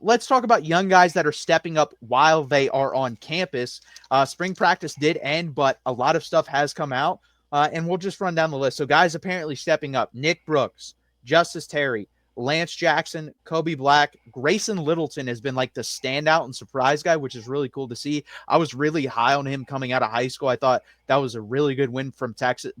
Let's talk about young guys that are stepping up while they are on campus. Spring practice did end, but a lot of stuff has come out, and we'll just run down the list. So guys apparently stepping up: Nick Brooks, Justice Terry, Lance Jackson, Kobe Black, Grayson Littleton has been like the standout and surprise guy, which is really cool to see. I was really high on him coming out of high school. I thought that was a really good win from Texas,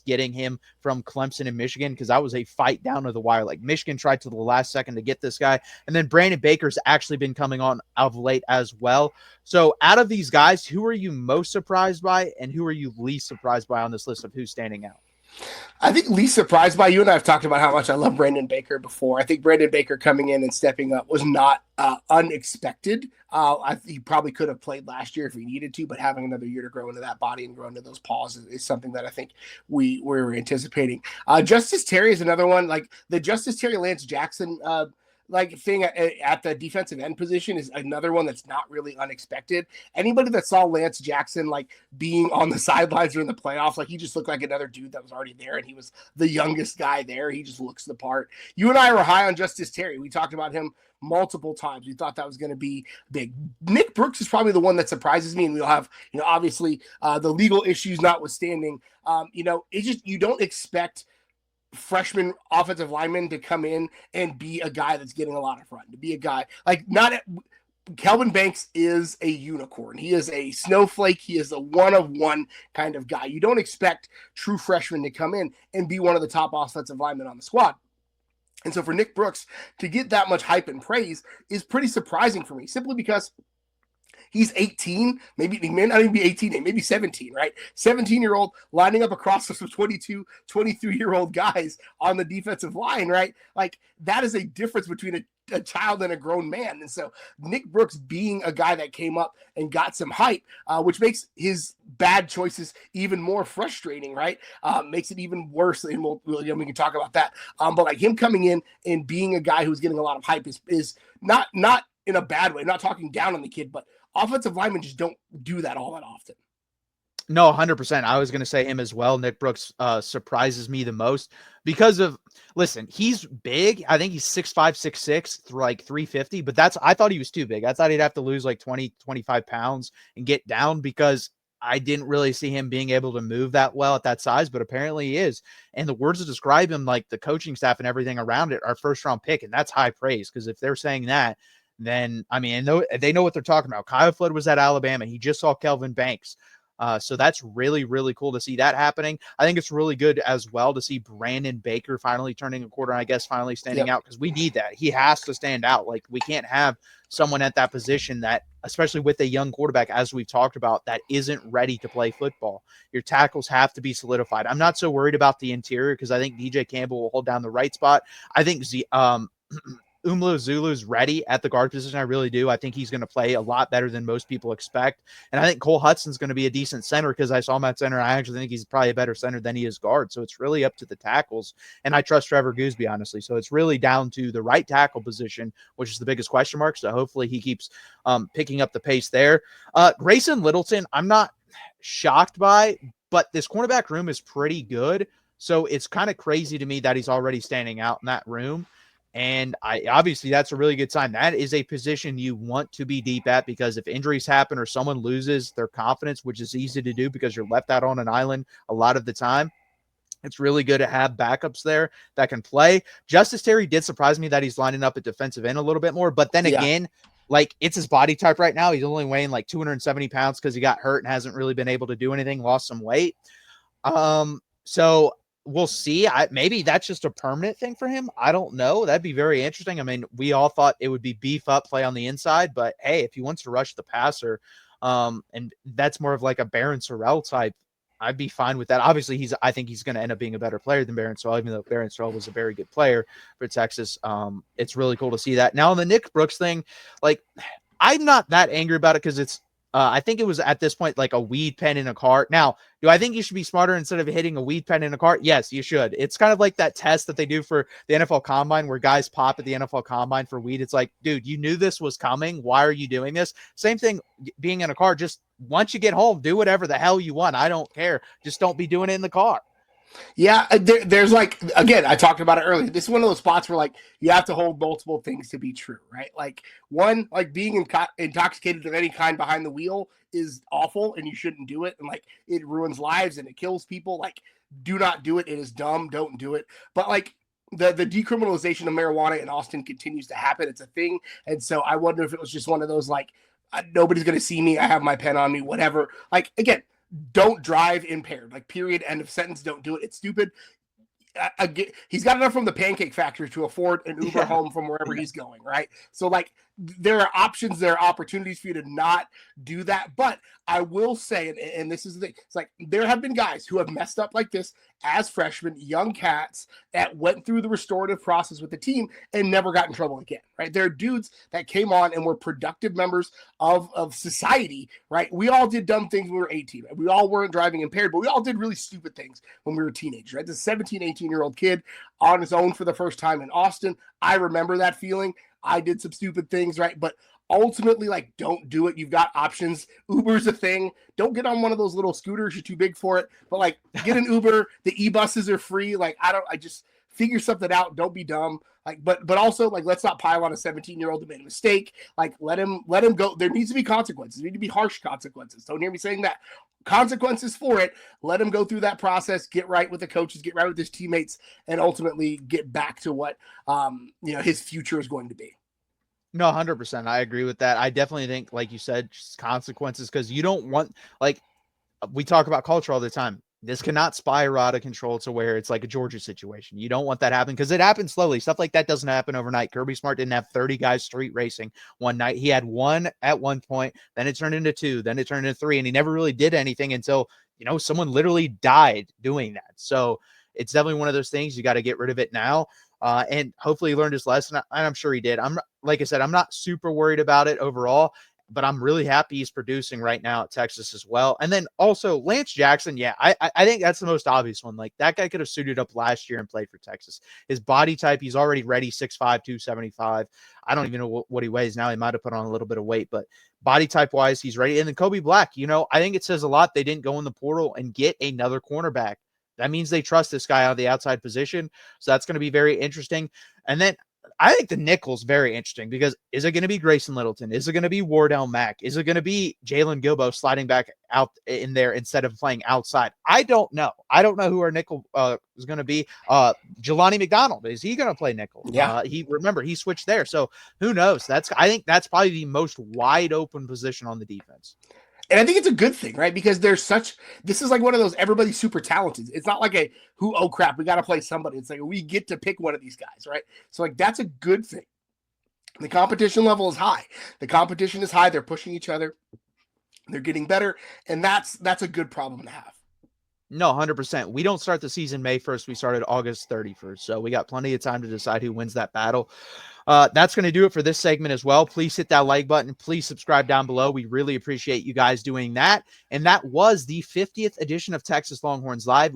getting him from Clemson and Michigan, because that was a fight down to the wire. Like, Michigan tried to the last second to get this guy, and then Brandon Baker's actually been coming on of late as well. So out of these guys, who are you most surprised by, and who are you least surprised by on this list of who's standing out? I think least surprised by, you and I have talked about how much I love Brandon Baker before. I think Brandon Baker coming in and stepping up was not unexpected. He probably could have played last year if he needed to, but having another year to grow into that body and grow into those paws is something that I think we were anticipating. Justice Terry is another one. Like, the Justice Terry Lance Jackson thing at the defensive end position is another one that's not really unexpected. Anybody that saw Lance Jackson like being on the sidelines during the playoffs, like, he just looked like another dude that was already there, and he was the youngest guy there. He just looks the part. You and I were high on Justice Terry. We talked about him multiple times. We thought that was going to be big. Nick Brooks is probably the one that surprises me, and we'll have, obviously the legal issues notwithstanding, it's just, you don't expect freshman offensive lineman to come in and be a guy that's getting a lot of run, to be a guy like, Kelvin Banks is a unicorn. He is a snowflake. He is a one-of-one kind of guy. You don't expect true freshmen to come in and be one of the top offensive linemen on the squad. And so for Nick Brooks to get that much hype and praise is pretty surprising for me, simply because he's 18, maybe he may not even be 18, maybe 17, right? 17-year-old lining up across some 22, 23-year-old guys on the defensive line, right? Like, that is a difference between a child and a grown man. And so Nick Brooks being a guy that came up and got some hype, which makes his bad choices even more frustrating, right? Makes it even worse. And we can talk about that. But like, him coming in and being a guy who's getting a lot of hype is not in a bad way. I'm not talking down on the kid, but offensive linemen just don't do that all that often. No, 100%. I was going to say him as well. Nick Brooks surprises me the most because of, listen, he's big. I think he's 6'5", 6'6", like 350, but I thought he was too big. I thought he'd have to lose like 20, 25 pounds and get down, because I didn't really see him being able to move that well at that size, but apparently he is. And the words to describe him, like the coaching staff and everything around it, are first round pick. And that's high praise, because if they're saying that, then, I mean, they know what they're talking about. Kyle Flood was at Alabama. He just saw Kelvin Banks. So that's really, really cool to see that happening. I think it's really good as well to see Brandon Baker finally turning a quarter, and I guess finally standing out, because we need that. He has to stand out. Like, we can't have someone at that position that, especially with a young quarterback, as we've talked about, that isn't ready to play football. Your tackles have to be solidified. I'm not so worried about the interior, because I think DJ Campbell will hold down the right spot. I think Umlo Zulu's ready at the guard position. I really do. I think he's going to play a lot better than most people expect. And I think Cole Hudson's going to be a decent center, because I saw him at center. I actually think he's probably a better center than he is guard. So it's really up to the tackles. And I trust Trevor Gooseby, honestly. So it's really down to the right tackle position, which is the biggest question mark. So hopefully he keeps picking up the pace there. Grayson Littleton, I'm not shocked by, but this cornerback room is pretty good. So it's kind of crazy to me that he's already standing out in that room. And obviously that's a really good sign. That is a position you want to be deep at, because if injuries happen or someone loses their confidence, which is easy to do because you're left out on an island a lot of the time, it's really good to have backups there that can play. Justice Terry did surprise me that he's lining up at defensive end a little bit more, but then again, like, it's his body type right now. He's only weighing like 270 pounds because he got hurt and hasn't really been able to do anything, lost some weight. So we'll see. Maybe that's just a permanent thing for him. I don't know. That'd be very interesting. I mean, we all thought it would be beef up, play on the inside, but hey, if he wants to rush the passer, and that's more of like a Barron Sorrell type, I'd be fine with that. Obviously, I think he's going to end up being a better player than Barron Sorrell, even though Barron Sorrell was a very good player for Texas. It's really cool to see that. Now, on the Nick Brooks thing, like, I'm not that angry about it, because it's, I think it was at this point like a weed pen in a cart. Now, do I think you should be smarter instead of hitting a weed pen in a cart? Yes, you should. It's kind of like that test that they do for the NFL Combine, where guys pop at the NFL Combine for weed. It's like, dude, you knew this was coming. Why are you doing this? Same thing being in a car. Just once you get home, do whatever the hell you want. I don't care. Just don't be doing it in the car. Yeah, there's like, again, I talked about it earlier. This is one of those spots where like you have to hold multiple things to be true, right? Like one, like being intoxicated of any kind behind the wheel is awful, and you shouldn't do it, and like it ruins lives and it kills people. Like, do not do it. It is dumb. Don't do it. But like the decriminalization of marijuana in Austin continues to happen. It's a thing, and so I wonder if it was just one of those like nobody's gonna see me. I have my pen on me. Whatever. Like again, don't drive impaired. Like, period, end of sentence. Don't do it. It's stupid. He's got enough from the Pancake Factory to afford an Uber home from wherever he's going, right? So, like, there are options, there are opportunities for you to not do that. But I will say, and this is the thing, it's like there have been guys who have messed up like this as freshmen, young cats that went through the restorative process with the team and never got in trouble again, right? There are dudes that came on and were productive members of society, right? We all did dumb things when we were 18. We all weren't driving impaired, but we all did really stupid things when we were teenagers, right? This 17, 18-year-old kid on his own for the first time in Austin. I remember that feeling. I did some stupid things, right? But ultimately, like, don't do it. You've got options. Uber's a thing. Don't get on one of those little scooters. You're too big for it. But like, get an Uber. The e-buses are free. Like, I just figure something out. Don't be dumb. Like, but also, like, let's not pile on a 17-year-old who made a mistake. Like, let him go. There needs to be consequences. There need to be harsh consequences. Don't hear me saying that. Consequences for it. Let him go through that process. Get right with the coaches. Get right with his teammates, and ultimately get back to what his future is going to be. No, 100%. I agree with that. I definitely think, like you said, just consequences, because you don't want, like, we talk about culture all the time. This cannot spiral out of control to where it's like a Georgia situation. You don't want that happening, because it happens slowly. Stuff like that doesn't happen overnight. Kirby Smart didn't have 30 guys street racing one night. He had one at one point, then it turned into two, then it turned into three, and he never really did anything until, someone literally died doing that. So it's definitely one of those things. You got to get rid of it now. And hopefully he learned his lesson. And I'm sure he did. Like I said, I'm not super worried about it overall, but I'm really happy he's producing right now at Texas as well. And then also Lance Jackson. Yeah, I think that's the most obvious one. Like, that guy could have suited up last year and played for Texas. His body type, he's already ready, 6'5", 275. I don't even know what he weighs now. He might have put on a little bit of weight, but body type wise, he's ready. And then Kobe Black, I think it says a lot they didn't go in the portal and get another cornerback. That means they trust this guy on the outside position. So that's going to be very interesting. And then I think the nickel's very interesting, because is it going to be Grayson Littleton? Is it going to be Wardell Mack? Is it going to be Jalen Gilbo sliding back out in there instead of playing outside? I don't know. I don't know who our nickel is going to be. Jelani McDonald, is he going to play nickel? Yeah. He switched there. So who knows? I think that's probably the most wide open position on the defense. And I think it's a good thing, right? Because this is like one of those, everybody's super talented. It's not like oh crap, we got to play somebody. It's like, we get to pick one of these guys, right? So like, that's a good thing. The competition level is high. The competition is high. They're pushing each other. They're getting better. And that's a good problem to have. No, 100%. We don't start the season May 1st. We started August 31st. So we got plenty of time to decide who wins that battle. That's going to do it for this segment as well. Please hit that like button. Please subscribe down below. We really appreciate you guys doing that. And that was the 50th edition of Texas Longhorns Live.